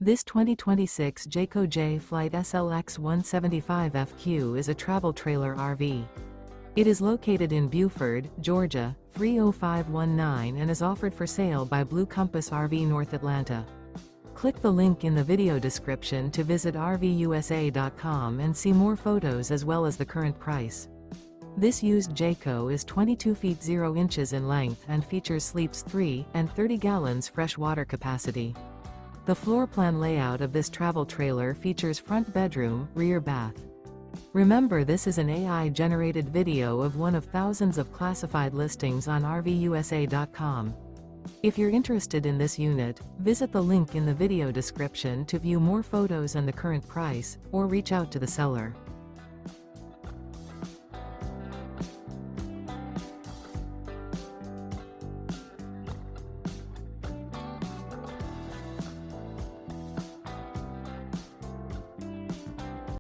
This 2026 Jayco Jay Flight SLX 175FQ is a travel trailer RV. It is located in Buford, Georgia, 30519 and is offered for sale by Blue Compass RV North Atlanta. Click the link in the video description to visit RVUSA.com and see more photos as well as the current price. This used Jayco is 22 feet 0 inches in length and features sleeps 3 and 30 gallons fresh water capacity. The floor plan layout of this travel trailer features front bedroom, rear bath. Remember, this is an AI-generated video of one of thousands of classified listings on RVUSA.com. If you're interested in this unit, visit the link in the video description to view more photos and the current price, or reach out to the seller.